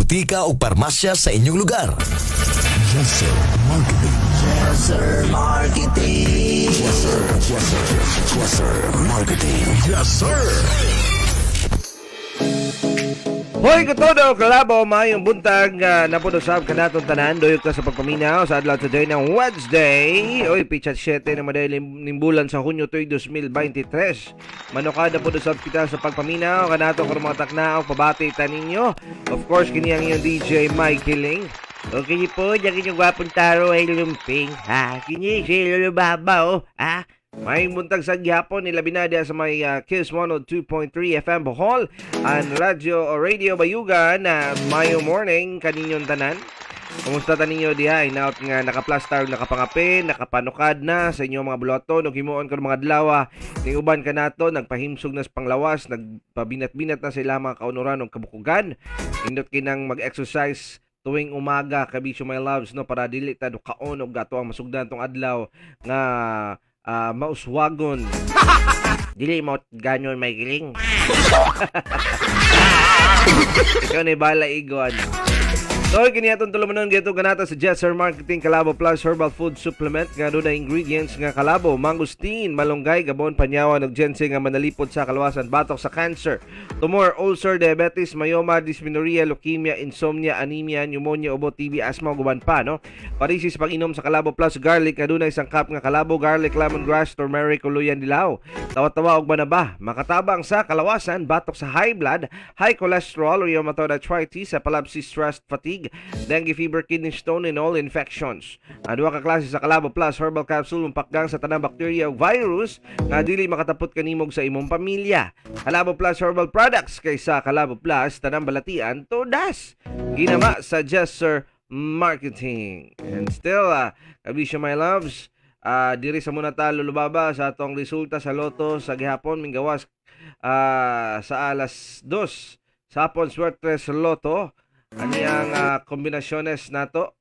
butika o parmasya sa inyong lugar. Yes, sir. Marketing. Yes, sir. Marketing. Yes, sir. Yes, sir. Yes, sir. Marketing. Yes, sir. Hoy katodo, kalabo, mayong buntag napudosab ka natong tanan, doyok ta sa pagpaminaw sa adlaw today ng Wednesday. Oy, pichat 7 na madayong nimbulan sa Hunyo 2023. Manukada po dosab kita sa pagpaminaw, kanato karong mga taknao, pabati ta ninyo. Of course, kini ang iyong DJ Mike Killing. Okay po, diyan inyong gwapong taro ay lumping, ha? Kini si Lulubaba, ha? May buntag sa gihapon nila binadya sa may Kiss 102.3 FM Bohol ang radyo o radio Bayugan na Mayo morning kaninyong tanan. Kumusta taninyo diha? Inaot nga nakaplastar, nakapangapin, nakapanukad na sa inyong mga buloton o himuon ka ng mga adlaw. Ning uban ka nato, nagpahimsog na sa panglawas, nagpabinat-binat na sila mga kaunuran o kabukugan. Indot kinang mag-exercise tuwing umaga, kabisyo my loves, no, para dili ta kaon og gato ang masugdan tong adlaw nga mauswagon. Dili mo ganyon may giling. Ikaw na bala igon. So, kini atong tulumanon gito ganata sa Yes Sir Marketing Kalabo Plus Herbal Food Supplement nga doon na ingredients nga kalabo, mangustin, malunggay, gabon, panyawan ug ginseng nga manalipod sa kalawasan, batok sa cancer, tumor, ulcer, diabetes, myoma, dysmenorrhea, leukemia, insomnia, anemia, pneumonia, ubo, TB, asthma ug uban pa, no. Parisi sa pag-inom sa Kalabo Plus Garlic nga doon na isang cup nga kalabo, garlic, lemongrass, turmeric, kuluyan, dilaw. Tawa-tawa og banaba, makatabang sa kalawasan, batok sa high blood, high cholesterol, rheumatoid arthritis, epilepsy, stress, fatigue, dengue fever, kidney stone, and all infections. Duha ka klase sa Kalabo Plus Herbal Capsule umpakgang sa tanang bacteria ug virus nga dili makatapot kanimog sa imong pamilya. Kalabo Plus Herbal Products kaysa Kalabo Plus tanang balatian todas. Ginama sa Yes Sir Marketing. And still, kabisyo my loves, diri sa muna ta lulubaba sa atong resulta sa loto sa gihapon minggawas sa alas 2 sa hapon swerte sa loto. Ani ang kombinasyones nato?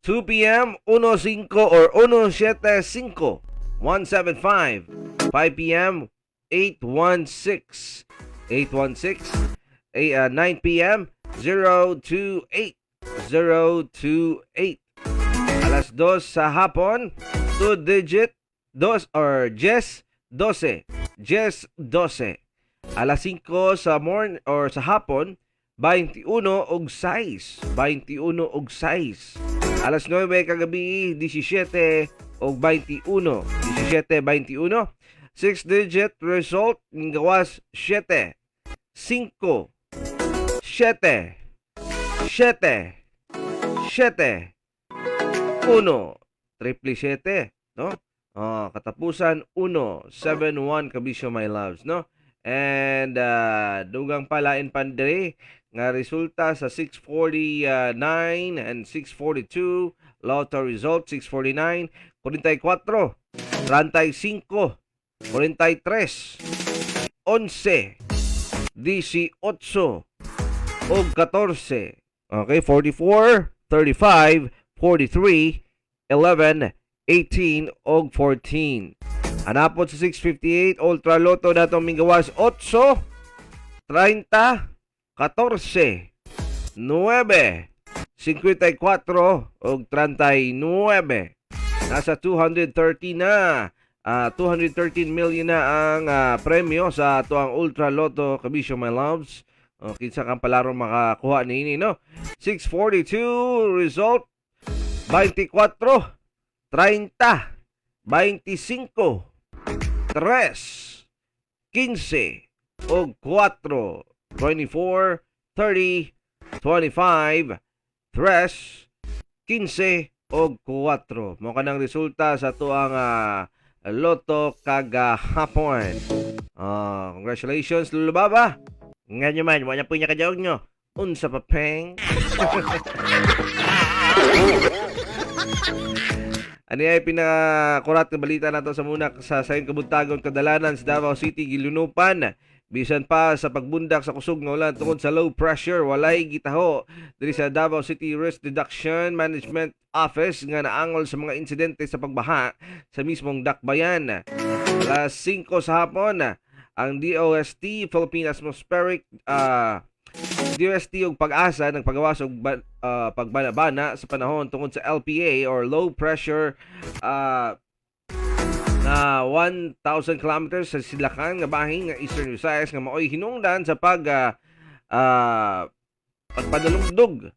2 p.m. 1.5 or 1.75 175. 5 p.m. 816 816. 9 p.m. 028 028. Alas 2 sa hapon 2 digit 2 or Jess 12 Jess 12. Alas 5 sa morning or sa hapon 21 og 6 21 og 6. Alas 9 kagabi 17 og 21 17 21. 6 digit result ngawas 7 5 7 7 7 1 triple 7, no? Katapusan 171 kabisyo my loves, no? And dugang palain pandre nga resulta sa 649 and 642 lotto result 649 44 35 43 11 18 og 14. Okay, 44 35 43 11 18 og 14. Hanapot sa 658 Ultra Lotto datong minggawas 8 30 14 9 54 og 39. Nasa 230 na 213 million na ang premyo sa ato ang Ultra Lotto kabisyo my loves. Kinsa kang palaro makakuha niini, no? 642 result 24 30 25 3 15 og 4 24 30 25 3 15 og 4. Mo kanang resulta sa tuang loto kagahapon. Congratulations Lulubaba. Nga nyo man, wala po niya kajawag nyo. Unsa pa peng. Ano ay pinakakurat na balita nato sa muna sa sayon kabuntagon kadalanan sa Davao City gilunupan. Bisan pa sa pagbundak sa kusog nga ulan tungod sa low pressure, walay gitaho diri sa Davao City Risk Reduction Management Office nga naangol sa mga insidente sa pagbaha sa mismong dakbayan. Alas 5 sa hapon, ang DOST, Philippine Atmospheric DOST ug pag-asa nagpagawas og pagbanabana sa panahon tungod sa LPA or low pressure na 1,000 kilometers sa silakan nga bahin nga Eastern Visayas nga maoy hinungdan sa pagpadalugdog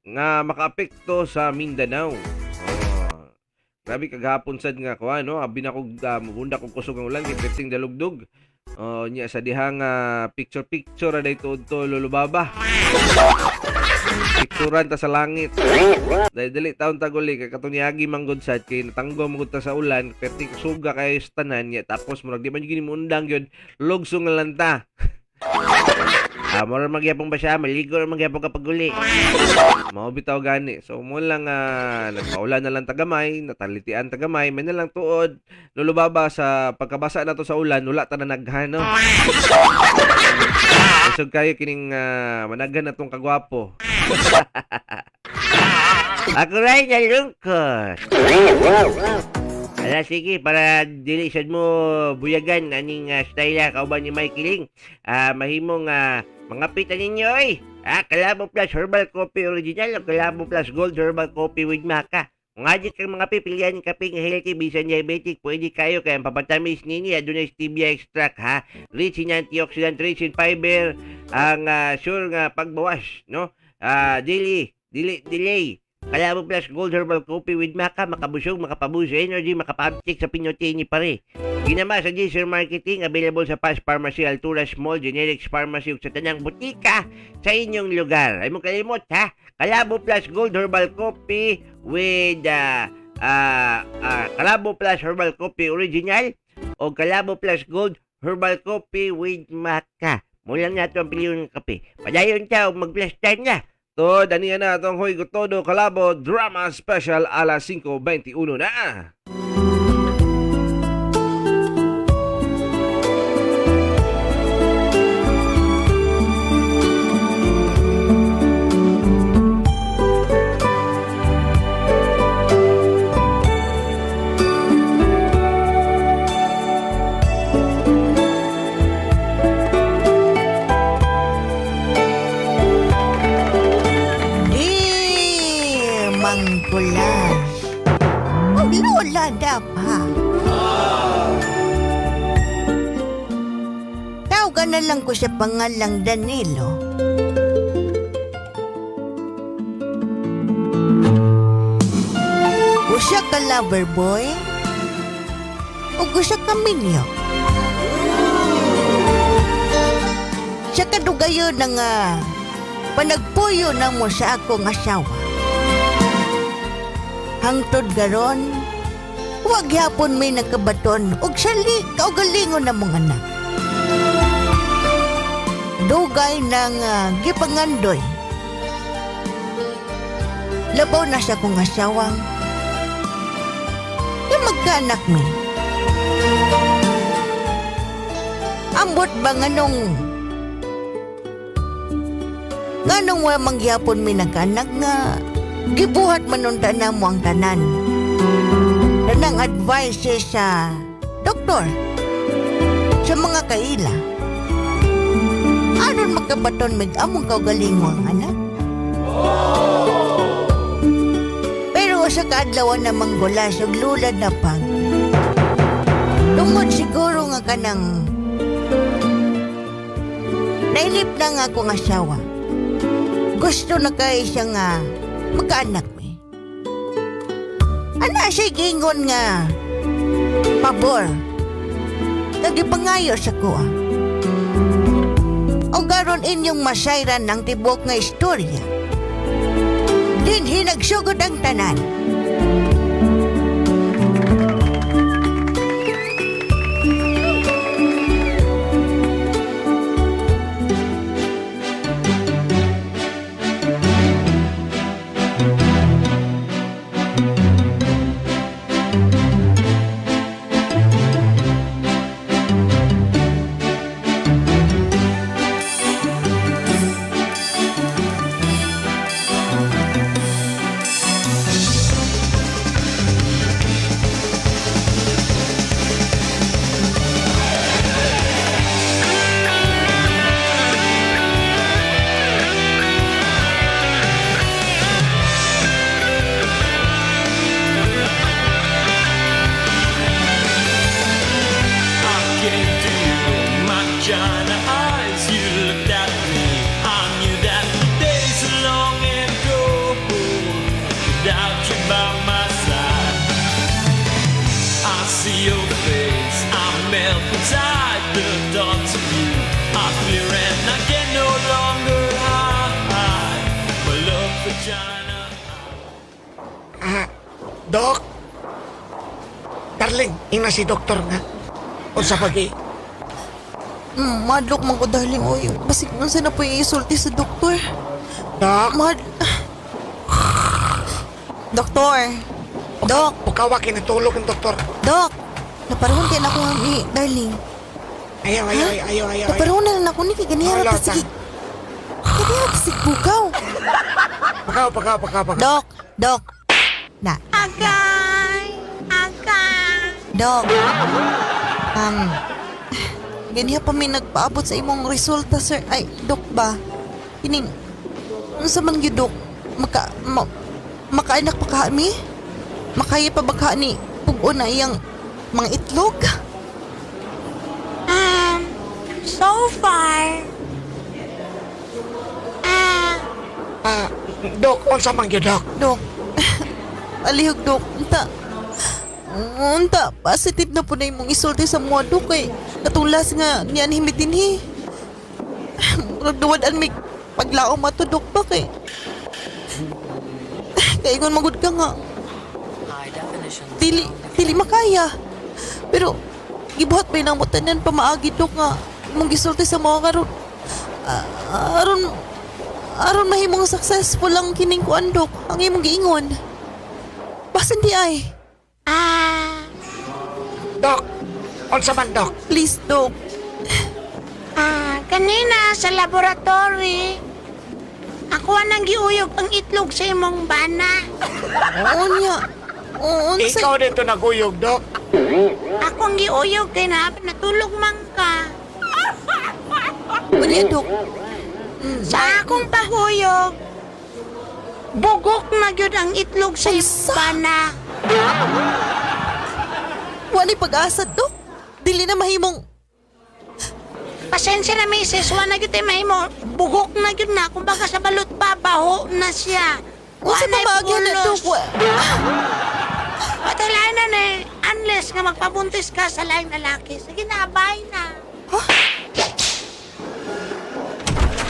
nga makaapekto sa Mindanao. Grabe kagahapon sad nga kuha no, abi na kog mabunda kog kusog ang ulan kay perting dalugdog. Nya sa dihang picture na dito to lulubaba. Picturean ta sa langit. Dili taon taguli kay katunyagi manggod sad kay natanggo manggod ta sa ulan perting suga kay tanan nya tapos murag di man gyud mundang gyud lugsong nga lanta. Mura magyapong ba siya? Maligo na magyapong kapag uli. Mao bitaw gani. So, mo lang nagpaulan na lang tagamay, natalitian tagamay, may na lang tuod, lulubaba sa pagkabasa na to sa ulan, wala ta na naghano. Isog kayo kining managhan na tong kagwapo. Ako rin nalungkot. Ala sige, para dili sad mo buyagan aning style kauban ni Mike Kiling. Mahimong mga pita ninyo oy. Kalabo Plus Herbal Coffee Original o Kalabo Plus Gold Herbal Coffee with Maca. Kung adit kang mga pipilian ng kape nga healthy, bisan diabetic, pwede kayo kaya papatamis nini, adunay stevia extract ha. Rich in antioxidant, rich in fiber, ang sure nga pagbawas, no? Delay. Kalabo Plus Gold Herbal Coffee with Maca, makabusog, makapabuso energy, makapabtik sa pinyoti ni pare. Ginama sa Jaser Marketing, available sa Fast Pharmacy, Altura Small, Generics Pharmacy, ug sa tanang butika sa inyong lugar. Ay mo kalimot ha, Kalabo Plus Gold Herbal Coffee with Kalabo Plus Herbal Coffee Original o Kalabo Plus Gold Herbal Coffee with Maca. Mulang nato ang piliyon ng kape. Padayon ka o mag-plus time na. To, danihan na itong Hoy Gotodo Kalabo Drama Special alas 5:21 na. Mangkulas. Lola dapa. Tawagan na lang ko sa pangalang Danilo. Usa ka lover boy? O usa ka minyo? Sa kadugayon na nga panagpuyo na mo sa akong asawa. Hangtod garon, huwag yapon may nagkabaton og sali kaugalingon na mong anak. Dugay ng gipangandoy. Labaw na sa kong asawang yung magkaanak mi. Ambot ba nganong wa mangyapon mi nagkaanak nga gibuhat manunta na mo ang tanan. Tanang advice sa doktor, sa mga kaila. Anon magkabaton mig among kaugaling mo ang anak? Pero sa kaadlawan na manggulas ug lulad na pag. Tungod siguro nga kanang nainip na nga akong asawa. Gusto na kayo siya nga magkaanak mi. Ana siya gingon nga pabor. Nagipangayo sa kuha. O garon inyong masayran ng tibok nga istorya. Dinhi nagsugod ang tanan. darling, ina si doktor nga. Unsa pagi? Madlok man ko, darling. Oy, basig man sana po isulti sa doktor. Dok, Doktor. Dok. pukawa kinatulog ng doktor. Dok. Naparahon kayo na ako ni darling. Ayaw. Naparahon na lang ako ni kay ganihara Wala, pa sige. Ganihara pa sige bugaw. Pakaw. Dok. Na. Agay! Dok. Ganyan pa may nagpaabot sa imong resulta, sir. Ay, Dok ba? Kining, ano sa man yun, Dok? Makainak pa ka mi? Makaya pa ba ka ni pugo na iyang mga itlog? So far, Dok, unsa man gyud, Dok? Dok, alihog, Dok. Unta, positive na po na imong isulti sa mga, Dok, eh. Katulas nga, niyan himitin, he. Duwadaan may paglao mato, Dok, ba, kay. Kaingon magud ka nga. Dili makaya. Pero, gibuhat may nang mutanan pamaagi, Dok, nga. Mong gisulti sa mga karon. Aron mahimong successful lang kining kuan, Dok. Ang imong giingon. Basin di ay. Dok, unsa man, Dok? Please, Dok. kanina sa laboratory, ako ang giuyog ang itlog sa imong bana. Oo niya. Oo, Ikaw dito naguyog, Dok. Ako ang giuyog kay natulog man ka. Wala, Dok. Sa akong pahuyog, bugok na gyud ang itlog sa imong bana. Wala pag-asa, Dok. Dili na mahimong. Pasensya na, misis. Wala na gyud tayo mahimo. Bugok na gyud na. Kumbaga sa balot pa, baho na siya. Kung sa pamagya na, Dok. Patalain na na eh. Unless nga magpabuntis ka sa laing lalaki. Sige na, bye na.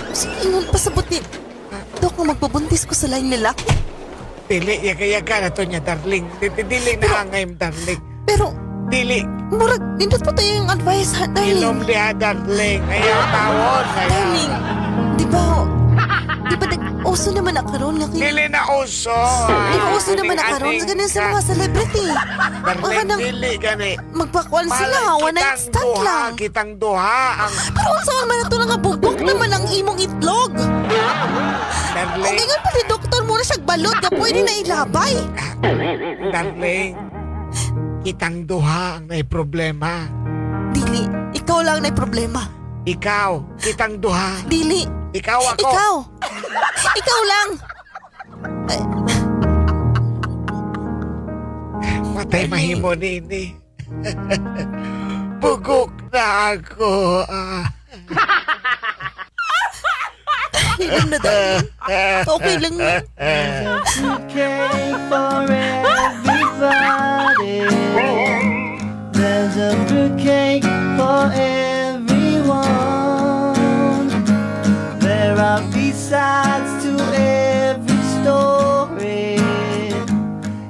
Sige, ingon pasabutin. Dok, kung magpabuntis ko sa laing lalaki. Dili, yaga-yaga na to niya, darling. Dili na hangayim, darling. Pero, Dili, murag, nindot po tayo yung advice, ha, darling. ilom diha, darling. Ayaw tawon, Darling, di ba nag-uso naman na karon nga kayo? Dili na uso. Di ba uso naman na karon sa ganun sa mga celebrity? Baka Darling, nang dili gani. magpakuan sila, one night stand lang. Kitang duha ang Pero saan man ito nga bubok naman ang imong itlog? O darling. ngayon pati doktor mo na siyang balot na pwede na ilabay. Darling, kitang duha ang may problema. Dili, ikaw lang na problema. Ikaw, kitang duha. Dili, Ikaw ako. ikaw lang. Matay mahimo nini. Bugok na ako. Ilan na dahil. Okay lang yun. Cake for everybody. There's a fruitcake for everyone. There are B-sides to every story.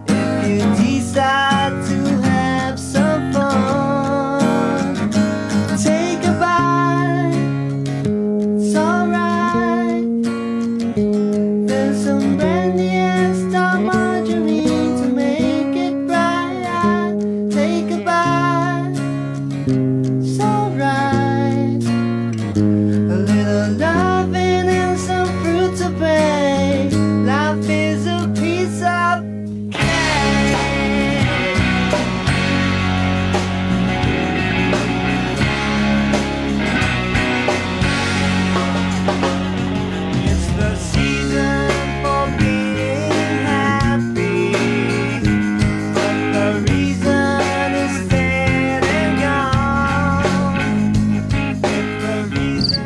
If you decide to have some fun, take a bite. It's alright. There's some brandy and star margarine to make it right. Take a bite. It's alright. A little loving and some fruit to break. Life is a piece of cake. It's the season for being happy, but the reason is dead and gone. If the reason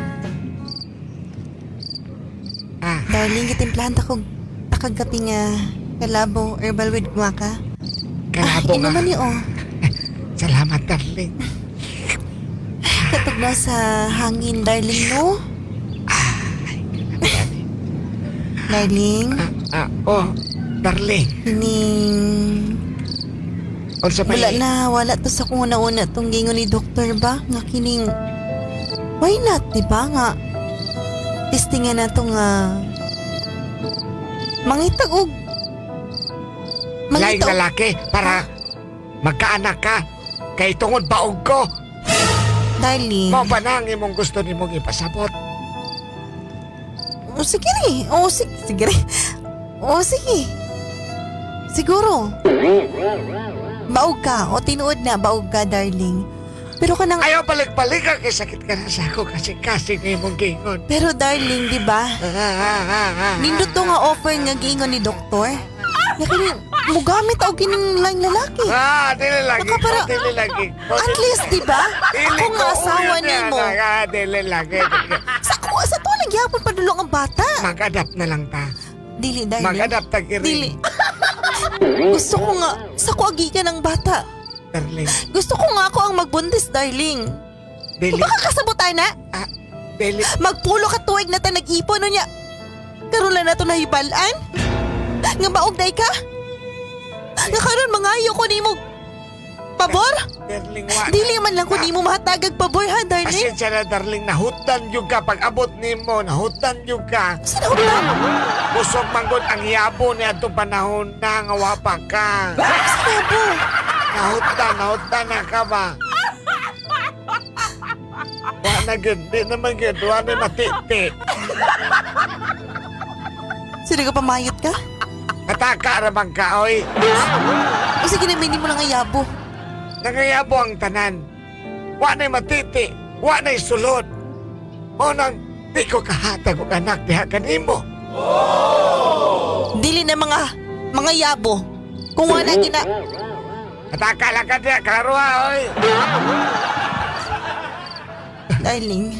Darling, gitimplahan ta kong nakagapi nga kalabo herbal with guaca. Kalabo nga. Inuman niyo, oh. Salamat, darling. Katog na sa hangin, darling, no? Darling, Oh, darling. hining Unsa may Wala to sa kung una-una tong gingon ni doktor ba? Nga kining, why not, di ba nga? Testingan na to nga, mangitag og, laing mangitag og, lalaki para magkaanak ka. Kay tungod baog ko. darling. Mao ba nang imong gusto nimong ipasabot? O sige rin. O sige rin. O sige. Siguro. Baog ka. O tinuod na, baog ka, darling. Pero kanang... Ayaw balik-balik ka kay sakit ka na sa ako kasi ng imong gingon. Pero darling, di ba? Nindot to nga offer nga giingon ni doktor. Nga kining, mugamit o kining lang lalaki. Dili lagi. Baka para- Dili lagi. At least, di ba? Ako nga asawa ni mo. Dili lagi. Sa to lang yapon padulong ang bata. Mag-adapt na lang ta. Dili, darling. Mag-adapt ta kiri. Dili. Gusto ko nga, sa kuagigan ng bata. Darling. Gusto ko nga ako ang magbuntis, darling. Dili. Baka kasabutan na. Dili. Magpulo ka tuwig na ta nag-ipon no niya. Karoon lang na to nahibalaan. Nga baog day ka. Nga karon mangayo ko ni mo. Pabor? Darling, wa. Dili man lang ko ni mo mahatagag pabor ha, darling. Asensya na, darling. Nahutan yung ka. Pag abot ni mo, nahutan yung ka. Sino lang? Busog manggod ang yabo niya itong panahon na nga wapa ka. Sabo. Nahutan na ka ba? Wa na gud, di naman gud. Wa na matiti. Sino ka pamayot ka? Kataka ramang ka, oy. O sige na, mini mo lang ang yabo. Nangayabo ang tanan. Wa na'y matiti. Wa na'y sulod. O nang di ko kahatag og anak diha kanimo. Dili na mga yabo. Kung wala gina... Kataka lang ka diha, klaro ha, oy. Darling,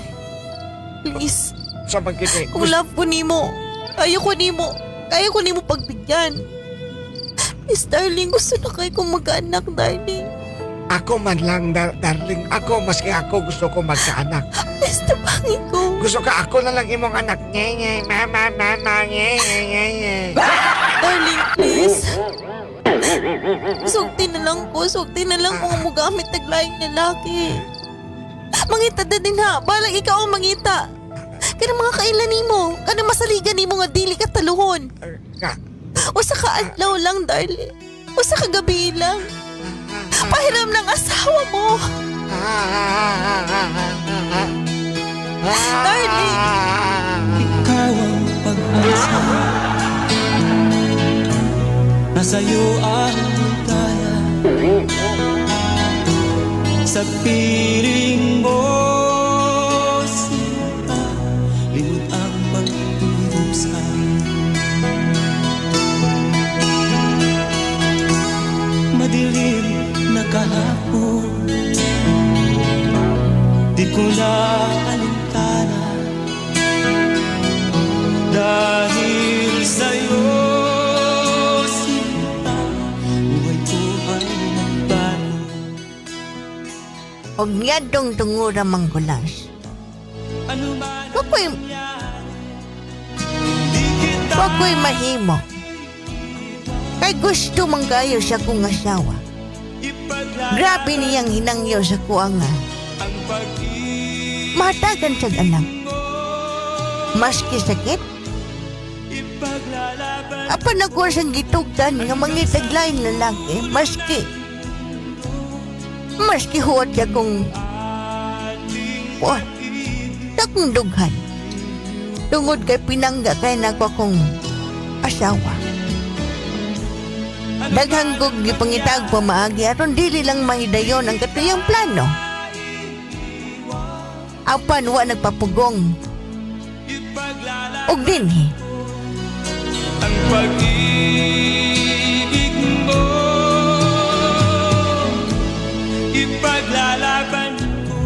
please, Sa magkini. kung love ko nimo, kaya ko nimo pagbigyan. Please, darling, gusto na kayo kong mag-anak, darling. Ako man lang, darling. Ako, maski ako gusto ko magkaanak. Please, tabangin ko. Gusto ka ako na lang imong anak. Nye, mama, nye. Darling, please. Sugti na lang ko ang mugamit naglaing lalaki. Mangita na din ha, balang ikaw ang mangita. Kanang mga kailan nimo, kanang masaligan nimo nga dili ka taluhon. O sa kaadlaw lang, darling. O sa kagabi lang. Pahiram ng asawa mo. Darling. Ikaw ang pag-asa. Nasa'yo ang ligaya. Sa piling mo sinta, limot ang pagtutusan. Madilim na kahapon, di ko na alintana. Dahil sa'yo, sinta, buhay ko ay nagbago. Og niyadong tungura manggulas. Ano man Wako'y di kita wako'y mahimo. Kay gusto man kayo sa kong asawa. ipaglaban Grabe niyang hinangyo sa kuanga. ang pag-ibig Matagan sa anak. Maski sakit, ipaglalaban apan ako sang gitugdan nga mangitaglaing lalaki, maski huwag siya kong takong dughan. Tungod kay pinangga kay nako akong asawa. Daghanggog gipangitag pamaagi aron dili lang mahidayon ang katuyang plano. Apan wa nagpapugong. Og dinhi. ang pag-ibig mo. Ipaglalaban ko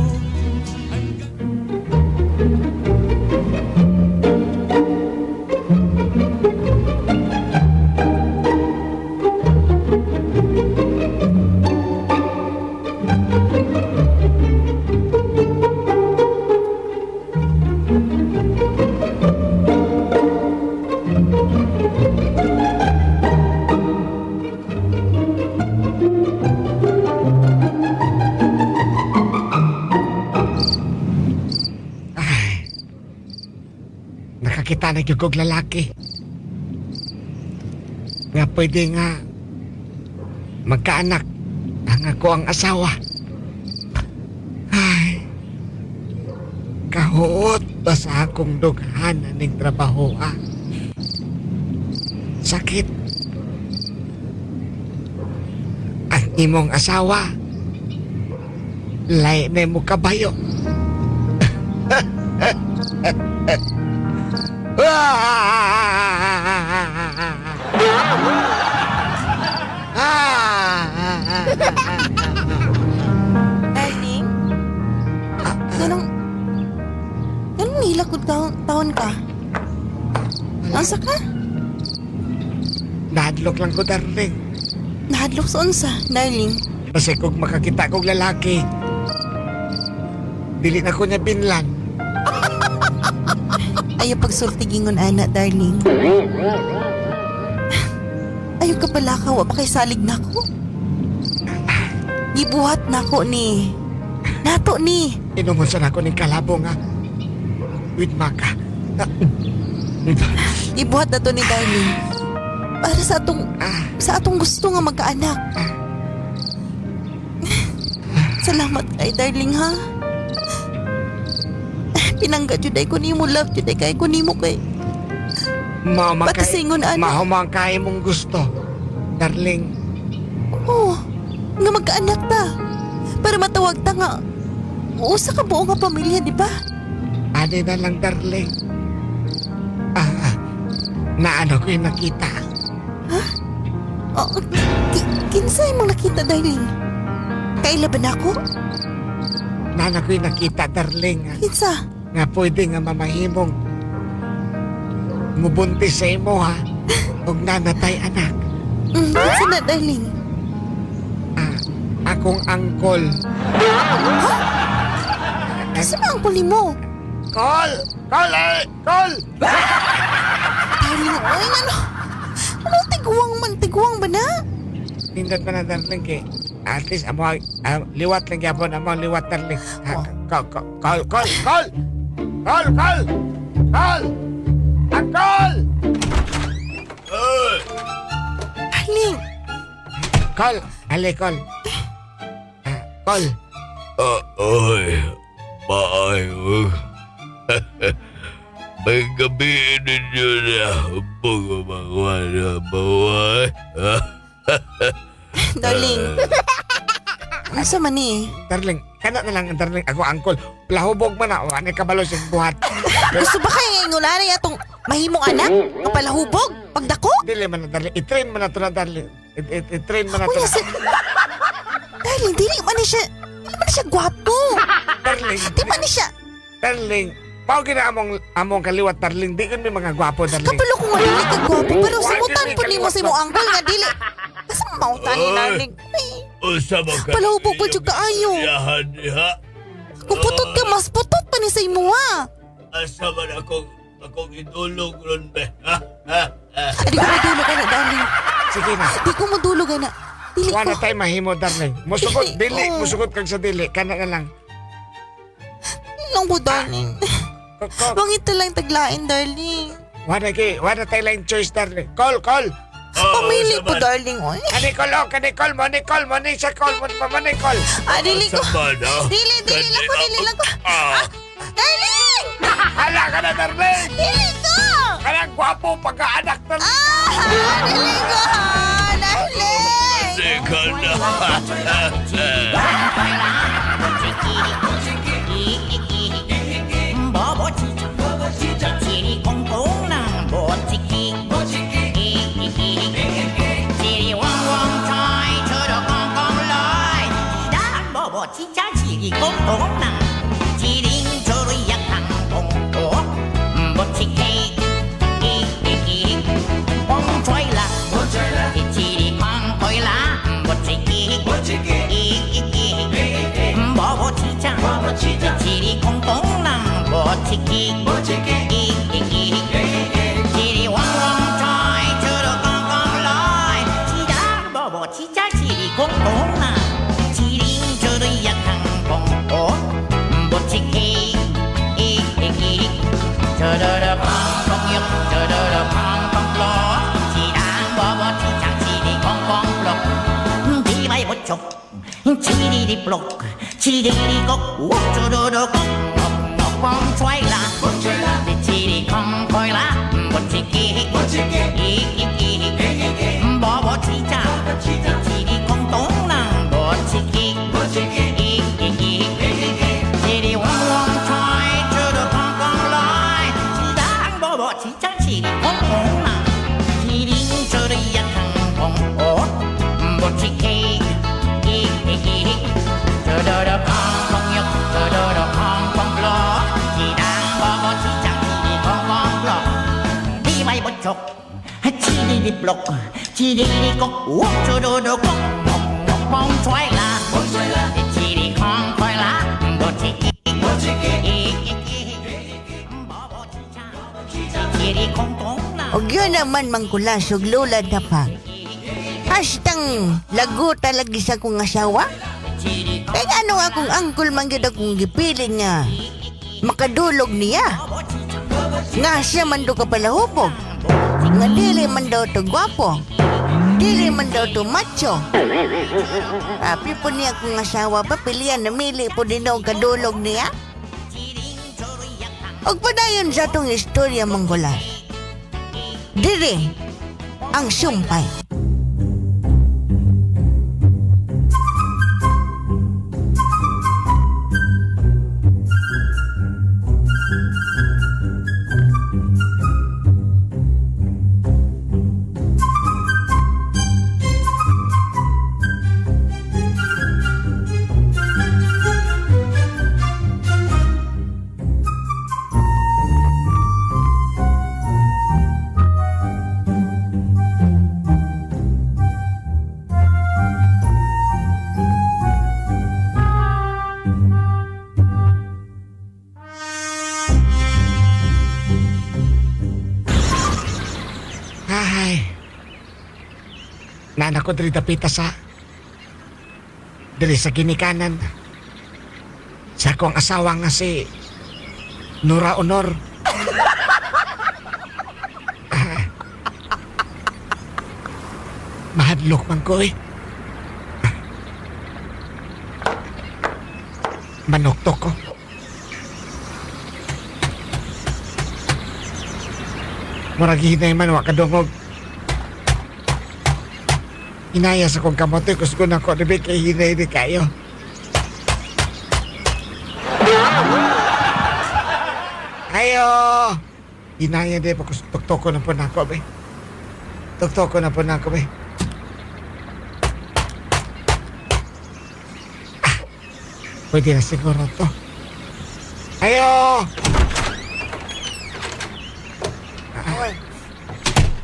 makakita na yung kong lalaki. Nga pwede nga magkaanak ang ako ang asawa. Ay, kahuot ba sa akong dughan ning trabaho, ha? Sakit. Ang imong asawa, lay na mo kabayo. Darling? Ganong nilakod taon ka? Asa ka? Nahadlok lang ko, darling. Nahadlok sa unsa, darling. Kasi kung makakita kong lalaki, dili na ko niya binlan. Ayaw pagsultigingon, ana, darling. Ayaw ka pala ka, wa pa kay salig na ko. Gibuhat na ko ni. Nato ni. Inumunsan ako ng kalabo nga. With maka. Gibuhat na to ni darling. Para sa atong gusto nga magkaanak. Salamat kay darling, ha? Pinangga juday ko nimo, love juday kay ko nimo kay. Patasingon, ana. Mahumang kaya mong gusto. Darling, Oo, nga magkaanak ta. Para matawag ta nga. Usa ka buo nga pamilya, di ba? ade na lang, darling. Naano ko yung nakita. Oh, kinsay mong nakita, darling? Kailaban ako? Naano ko yung nakita, darling. Kinsa? Nga pwede nga mamahimong mubuntis sa imo, ha? Huwag nanatay, anak. Kinsa na, darling? Akong angkol. Kinsa ba ang kuli mo? Kol! Kol, eh! Kol! Darling, oy, ano? Ano, tiguang ba na? Nindot pa na, darling, kay at least amo liwat lang yapon, amo liwat, darling. Kol! Angkol! Darling, Kol! Ale, Kol. Kol. Ay, maayo. May gabi ninyo na mga na baway. darling. Asa man ni? Darling, kana na lang, darling. Ako, angkol. Plahubog man na. O, ano kabalo sa buhat. Gusto ba kayo ngayon na itong mahimong anak? Kapalahubog? Pagdako? Dili man na, darling. I-train man na to na, darling. I-train man na to Uy, na. darling, di man ni siya. Di man ni siya gwapo. Darling. Di man ni siya. Darling. Pao gina among kaliwat, darling. Di kan may mga gwapo, darling. Kapalo ko nga dili ka gwapo. Pero simutan po ni mo si mo angkol nga dili. Asa mautan ni darling? Ay, Usama ka. palahubog po dyan kaayo. Yahan niya. Kung putot ka, mas putot pa ni sa imo, ha? Asa man akong idulog ron be. Di ko madulog na, darling. Sige na. Di ko madulog na. Dili Wala ko. tayo mahimo, darling. Musukot, dili. Oo. Musukot kag sa dili. Kana na lang. Lang po, darling. Bangit na lang taglain, darling. Wala tayo lang choice, darling. Call! Pamili po, darling, oy. Kanikol, money sa call, money call. Dili ko. Sabana. Dili lang ko. Darling! Hala ka na, darling! Dili ko! Kanang gwapo pagkaanak, darling! Dili ko! Darling! Ika na. Da da da 里block，起里里个，我做多多个，我风吹啦，你起里空开啦，我自己，我起家，起里空东啦，我自己，起里嗡嗡吹，做多空空来，起当我起家起里空空啦，起里做的一空空哦，我自己。chỉ đi đi block chỉ đi đi cốc cho đồ đồ cốc bông xoay là chỉ đi không phải là một chỉ đi không tốn là O yun naman mangkulasog lula na pa. Hastang lago talagi sa kong asawa. Kaya ano akong angkol man yun akong gipiling nga makadulog niya. Nga siya man do kapalahubog. Nga dili man daw to gwapo. Dili man daw to macho. Tapi po niya kong asawa pa pilihan na mili po din daw kadulog niya. Og padayon sa tong istorya manggulas. Diri ang sumpay. Ay. Nana ko diri dapita sa diri sa ginikanan. Sa akong asawa nga si Nora Honor. Mahadlok man ko eh. Manoktok ko. Murag hinay man wa kadungog. Hinaya sa kong kamote kus ko na ko dibi kay hinay di kayo. Ayo. Hinaya di pa kus toko na po nako be. Toko na po nako be. Pwede na siguro to. Ayo.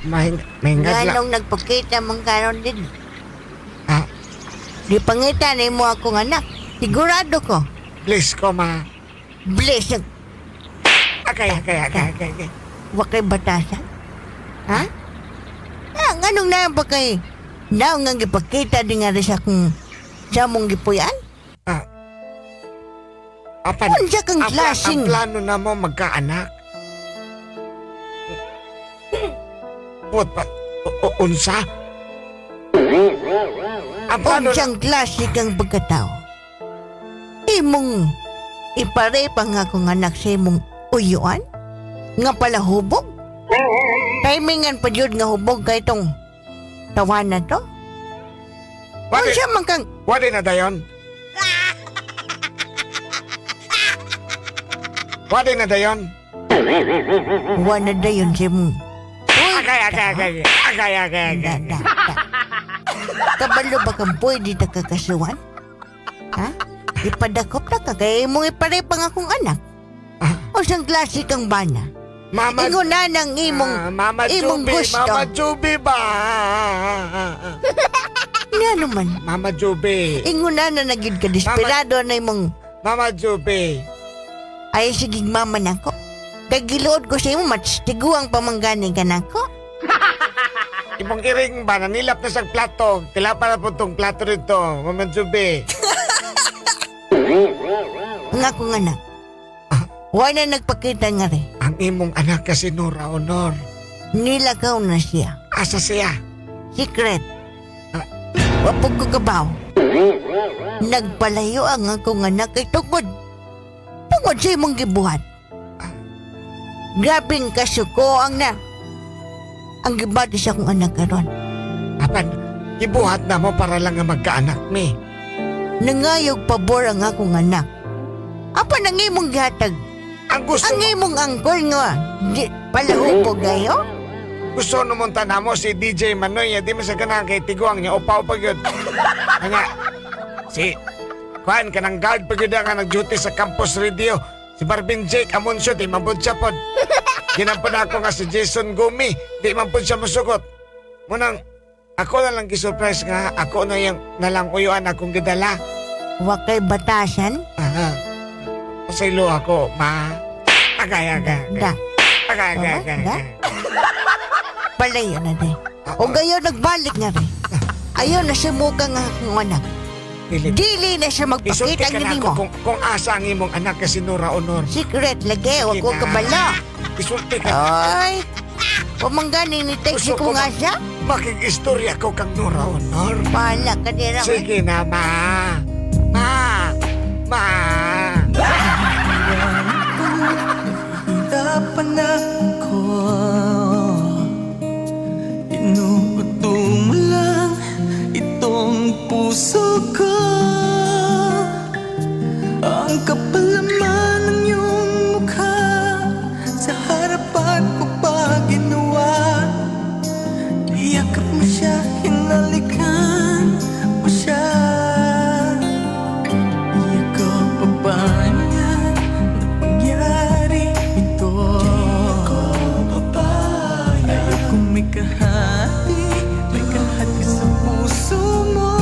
Mahingad lang. Nganong nagpakita mong karon din. Ah, Di pangita na mo akong anak. Sigurado ko. please ko ma. Bless. Akay. Wakay batasan. Ha? Nganong na ba kay naw nga gipakita din nga rin sa kong sa mong gipuyan? Apan, Unsa kang klaseng- ang plano na mo magkaanak. What pa? Unsa? Ang plano Unsang klase kang pagkatao. Imong ipare pa nga kong anak sa imong uyuan? Nga pala hubog? Timingan pa yun nga hubog kay itong tawanan to? Unsa man kang... Wadi na dayon? Wadi na dayon? Wala na yun sa imong... Agay. Da. Kabalo ba kang pwede na kakasuhan? Ha? Ipadakop na ka kaya mo ipare pa nga kong anak. O siyang klase kang bana. Mama, Ingo na ng imong, Mama imong Juby, gusto. Mama Juby ba? Nga naman. Mama Juby. Ingo na naging ka desperado na imong Mama Juby. ay sigig mama nako. Kay giluod ko sa imo matstiguang pamanggani ka nako. Ibang iring ba? Nanilap na sa plato. Kila para po tong plato rito. Mama Juby. Nga kong anak. Wala nagpakita nga rin. Ang imong anak kasi Nora Honor. Nilakaw na siya. Asa siya? Secret. Wapog ko kabaw. Nagpalayo ang akong anak kay tungod. Tungod sa imong gibuhat. Grabing kasuko ang na. Ang gibati sa akong anak karon. Apan, ibuhat na mo para lang nga magkaanak mi. Nangayog pabor ang akong anak. Apa nang imong gihatag? Ang gusto Ang mo, imong angkol nga. Di palahubog gayo? gusto naman tana mo si DJ Manoy, di mo sa ganang kay tiguang niya, upaw pa yun. Nga, si Juan, kanang guard pa yun nga nag-duty sa campus radio. Si Barbin Jake Amoncio, di man po siya pod. Ginampun ako nga si Jason Gumi, di man po siya masugot. Munang, ako na lang gisurprise nga, ako na yung nalang-uyuan akong gidala. Wakay batasan? Aha. Pasaylo ako, ma. Agay. Da. Agay. Da? Palayo na din. O gayo nagbalik nga rin. Ayaw na siya muka nga akong anak. Dili na siya Isulti magpakita ka ang na gini ako mo. kung asa ang imong anak kasi Nora Honor. Secret lagi, wag ko Sige na. kabala. Isulti ka. Ay, pumanggani ni Tex Gusto ko nga siya. Makikistorya ko kang Nora Honor. Pala ka nila. Sige na, ma. Ma. Hirapan ako. Inuuto mo lang itong puso ko. Ang kapal naman ng iyong mukha, sa harapan ko pa ginawa. Iyakap mo siya, hinalikan mo siya. Ikaw pa ba yan na pangyari ito? Ayaw kong may kahati sa puso mo.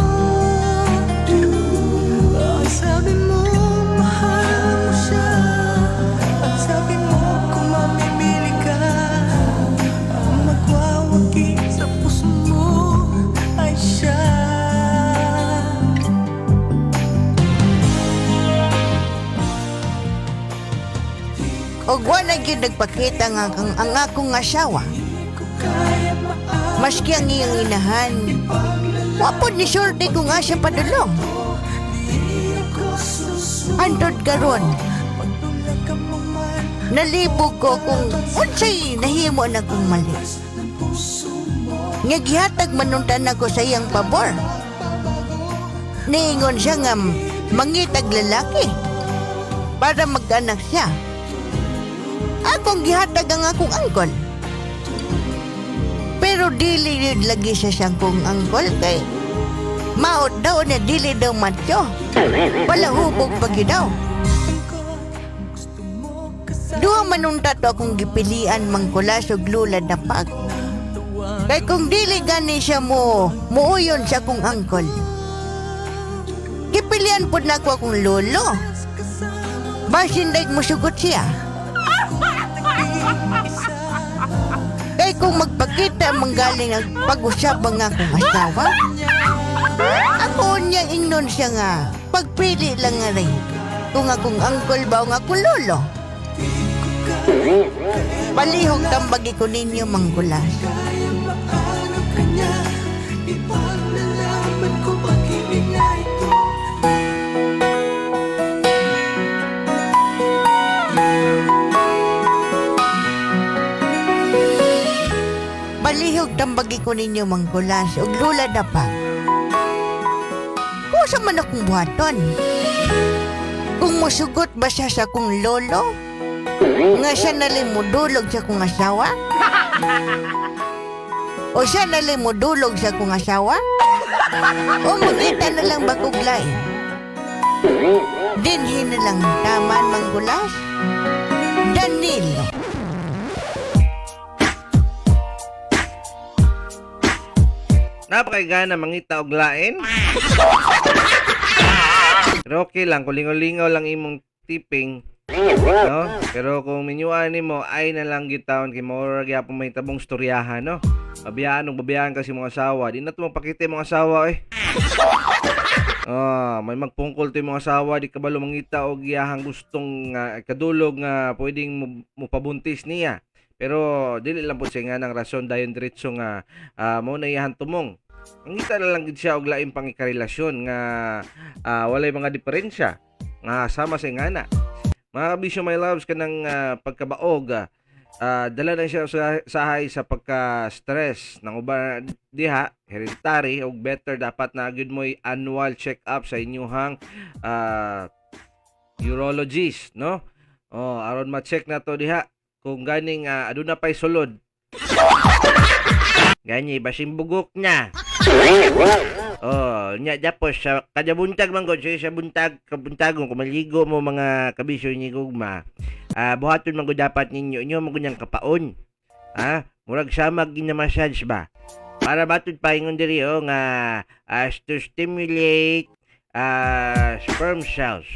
Ang sabi mo, mahal mo siya. Ang sabi mo, kung mamimili ka, ang magwawagi sa puso mo ay siya. O na gyud nagpakita nga ang akong asawa. Maski ang iyong inahan. Wapod ni Shorty ko nga siya padulong. Andod karon. Nalibog ko kung unsay nahimo na kong mali. Nga gihatag manuntan ako sa iyang pabor. Niingon siya nga mangitag lalaki para mag-anak siya. Akong gihatag ang akong angkol. Pero dili yun lagi siya siyang kong angkol kay maot daw na dili daw matyo. Palahubog pagi daw. Duha manunta to akong gipilian mangkulas og lula dapag. Kay kung dili gani siya muuyon siya kong angkol. Gipilian pud na ako akong lolo. Basin daig musugot siya. Kay kung magpakita manggaling ang pag-usap ang akong asawa, ako niya ingnon siya nga pagpili lang nga rin kung akong angkol ba o nga akong lolo. Palihog tambagi ko ninyo mangkulas. Palihog tambagi ko ninyo mangkulas ug lula na pa. Kusa man akong buhaton. Kung musugot ba siya sa kong lolo? Nga siya nalimudulog sa kong asawa? O siya nalimudulog sa kong asawa? O magkita na lang ba kuglay? Dinhin na lang taman mangkulas? Danilo. Napakagana mangita og lain. Pero okay lang, kung lingaw-lingaw lang imong tipping, no? Pero kung minyuan nimo ay na lang gitawon kay mora gyapon may tabong storyahan, no? Babiyaan kasi mga asawa, di na to mapakita yung mga asawa eh. May magpungkol to yung mga asawa, di kabalo mangita og giyahang gustong kadulog nga pwedeng mo pabuntis niya. Pero dili lang po siya nga ng rason dayon diretso nga mo na iyahan tumong. Mangita na lang gid siya og laing pangikarelasyon nga walay mga diferensya nga sama sa ingana. Mga kabisyo my loves kanang pagkabaog dala na siya sa sahay sa pagka-stress ng uban diha hereditary og better dapat na gyud mo'y annual check-up sa inyuhang urologist, no? Aron ma-check na to diha kung ganing aduna pay sulod. Gani basing bugok na. Nya tapos sa kada buntag man gud siya buntag kabuntagon kung maligo mo mga kabisyo ni gugma. Buhaton man gud dapat ninyo mo gunyang kapaon. Murag samag gina-massage ba? Para batud paingon diri nga to stimulate sperm cells.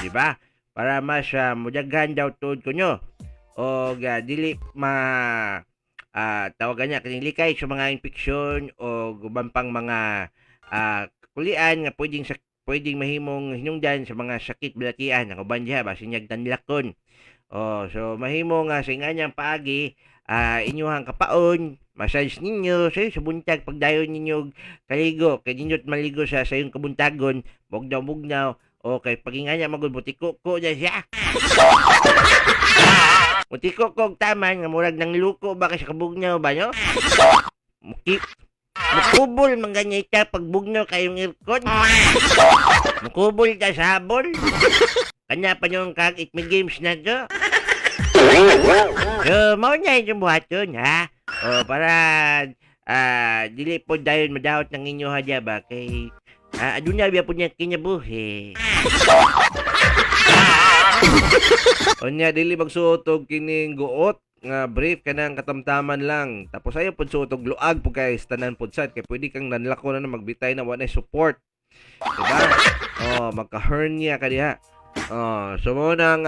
Di ba? Para mas mudaghan daw tuod ko nyo. Dili tawagan niya kaning likay sa mga infeksyon o guban pang mga kulian nga pwedeng mahimong hinungdan sa mga sakit balatian ang uban diha basin niya tanlakon. So mahimo nga sa inganyang paagi inyuhang kapaon massage ninyo sa buntag pagdayon ninyo kaligo kay ninyot maligo sa sayong kabuntagon bugnaw o kay paginganya magud butiko ko na siya. Mutiko kog taman nga murag nang luko ba kasi kabugnaw ba no? Mukubol man ganyan ita pagbugnaw kayong irkon. Mukubol ka sa habol. Kanya pa yung kag itme games na to. So, mao niya yung buhaton ha. Para dili po dayon madawat ng inyo hadya ba kay aduna biya po niya kinyabuhi. Onya dili magsuot og kining guot nga brief kanang katamtaman lang. Tapos ayo pud suot og luag pud kay tanan pud sad kay pwede kang nanlako na magbitay na wala support. Diba? Magka-hernia ka diha. So mo nang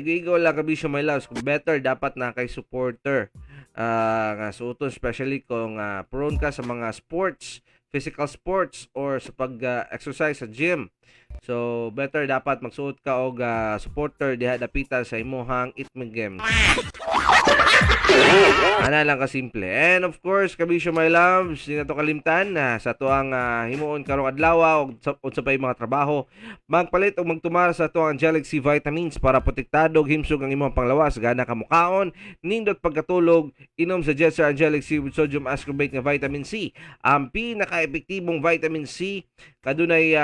igigo lang kabisyo my loves kung better dapat na kay supporter. Nga suoton especially kung prone ka sa mga sports, physical sports or sa pag-exercise sa gym. So, better dapat magsuot ka og supporter diha dapita sa imuhang itmig games. Ana lang ka simple. And of course, kabisyo my loves, di na to kalimtan sa tuang himuon karong adlaw og sa pay mga trabaho. Magpalit og magtumar sa tuang Angelic C vitamins para protektado og himsog ang imong panglawas gana ka mukaon, nindot pagkatulog, inom sa Jesser Angelic C with sodium ascorbate nga vitamin C. Ang pinaka-epektibong vitamin C kadunay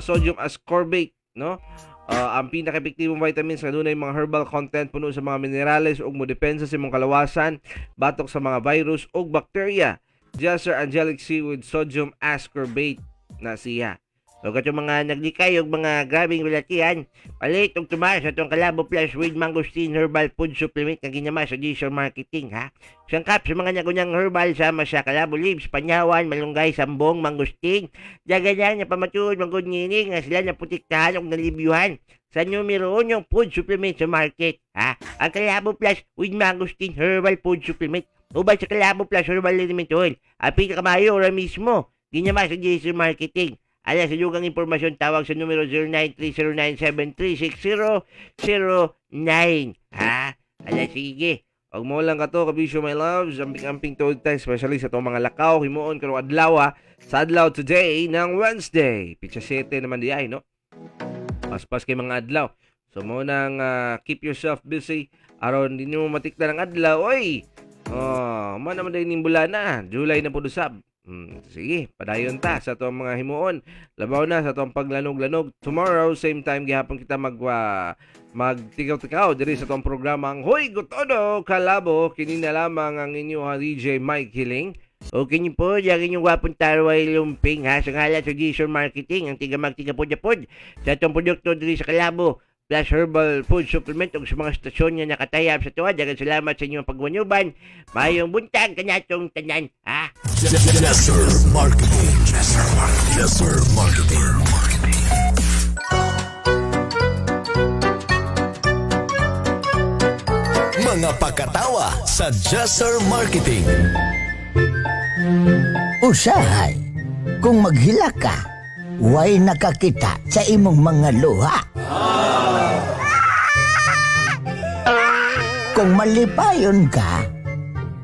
sodium ascorbate, no? Ang pinaka-epektibong vitamins kadunay mga herbal content puno sa mga minerales ug modepensa sa imong kalawasan batok sa mga virus ug bakterya. Jesser Angelic C with sodium ascorbate na siya. So kato mga naglikay og mga grabing balatian, palit og tumar sa itong Calabo Plus with Mangosteen Herbal Food Supplement na ginama sa Jesser Marketing ha. Sangkap sa mga nagunyang herbal sama sa Calabo Leaves, Panyawan, Malunggay, Sambong, Mangosteen. Daganyan na pamatuod manggod ngini nga sila na putiktahan og nalibyuhan sa numero 1 yung food supplement sa market ha. Ang Calabo Plus with Mangosteen Herbal Food Supplement ubay sa Calabo Plus Herbal Element Oil. Ang pinakamayo ora mismo ginama sa Jesser Marketing. Ala sa yugang impormasyon tawag sa numero 0930973009 ha. Ala sige. Og mo lang kato kabisyo my loves, amping tuod tayo especially sa itong mga lakaw himuon karong adlaw sa adlaw today ng Wednesday. Pitsa 7 naman di ay no. Paspas kay mga adlaw. So mo nang keep yourself busy aron di mo matikda ng adlaw oy. Man naman day nimbula na. July na pud usab. Sige, padayon ta sa itong mga himuon. Labaw na sa itong paglanog-lanog. Tomorrow, same time, gihapon kita magtikaw-tikaw diri sa itong programang Hoy Gotodo Kalabo. Kini na lamang ang inyong DJ Mike Hiling. O kinyo po, yung inyong wapong tarway lumping ha. Sa ngalan sa Jesser Marketing, ang tiga pod sa itong produkto diri sa Calabo Plus Herbal Food Supplement ug sa mga stasyon niya nakatayap sa tuwa. Dagan salamat sa inyong pagwanyuban. Mayong buntag kanyatong tanan ha. Jesser Marketing. Jesser Marketing. Mga pakatawa sa Jesser Marketing. Usahay, kung maghila ka, way nakakita sa imong mga luha. Kung malipayon ka,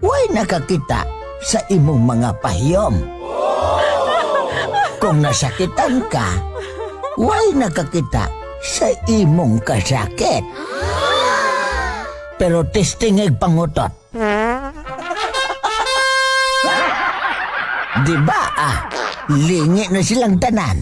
way nakakita sa imong mga pahiyom. Kung nasakitan ka, way nakakita sa imong kasakit. Pero testingig pangutot. Di ba lingi na silang tanan.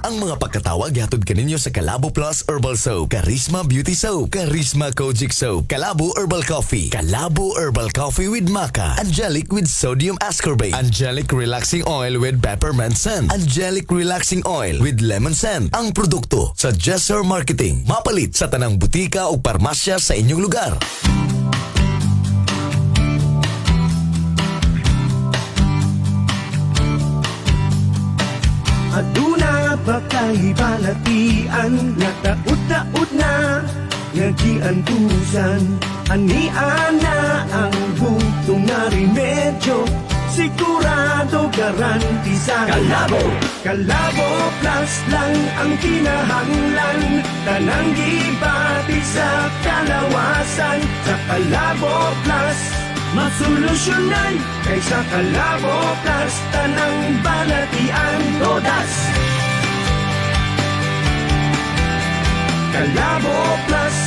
Ang mga pagkatawag yatod kaninyo sa Calabo Plus Herbal Soap, Charisma Beauty Soap, Charisma Kojic Soap, Calabo Herbal Coffee, Calabo Herbal Coffee with Maca, Angelic with Sodium Ascorbate, Angelic Relaxing Oil with Peppermint Scent, Angelic Relaxing Oil with Lemon Scent. Ang produkto sa Jesser Marketing, mapalit sa tanang butika o parmasya sa inyong lugar. Aduna ba kay balatian nga taud-taud na nga giantusan ani-ana ang bugtong nga remedyo sigurado garantisan Calabo Plus lang ang kinahanglan tanang gibati sa kalawasan sa Calabo Plus masolusyonan kaysa Calabo Plus tanang balatian todas Calabo Plus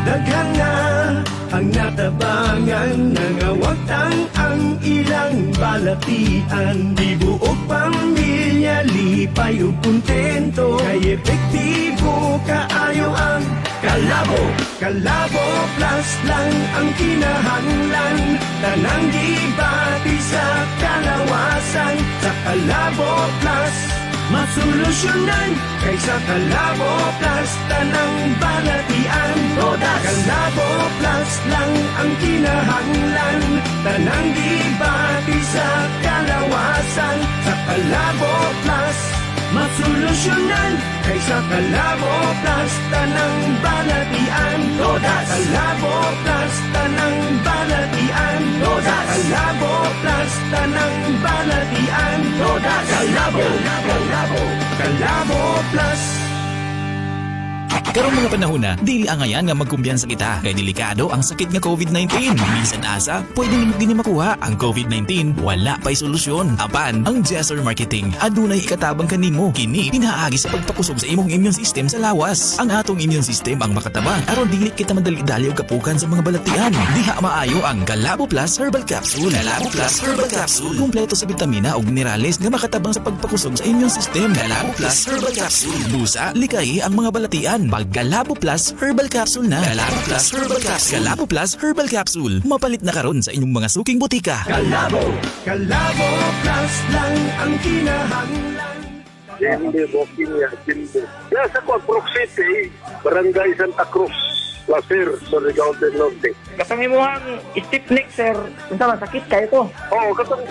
daghan na ang natabangan nangawagtang ang ilang balatian di buok pamilya lipay ug kontento kay epektibo kaayo ang Calabo Plus lang ang kinahanglan tanang gibati sa kalawasan sa Calabo Plus masolusyonan kaysa Calabo Plus tanang balatian todas Calabo Plus lang ang kinahanglan tanang gibati sa kalawasan sa Calabo Plus masolusyonan kaysa Calabo Plus tanang balatian todas Calabo Plus tanang balatian todas Calabo Plus tanang balatian todas Calabo Plus. Karong mga panahon na, dili angayan nga magkumbiyansa kita kay delikado ang sakit nga COVID-19. Minsan asa, pwede nimo gini makuha ang COVID-19, wala pa'y solusyon. Apan, ang Jesser Marketing adunay ikatabang kanimo. Kini pinaagi sa pagpakusog sa imong immune system sa lawas. Ang atong immune system ang makatabang aron dili kita madali-dali og kapukan sa mga balatian. Diha maayo ang Calabo Plus Herbal Capsule. Calabo Plus Herbal Capsule, kumpleto sa bitamina ug minerales nga makatabang sa pagpakusog sa immune system. Calabo Plus Herbal Capsule, busa likay ang mga balatian. Calabo Plus Herbal Capsule na. Calabo Plus Herbal Capsule. Calabo Plus Herbal Capsule. Mapalit na karon sa inyong mga suking butika. Calabo Plus lang ang kinahanglan. Jimbe Booking niya, Jimbe. Nasa Quadrox City, Barangay Santa Cruz, Placer, Surigao del Norte. Kasang imuhang stiff neck, sir. Unsa man sakit kayo to? Oo, katong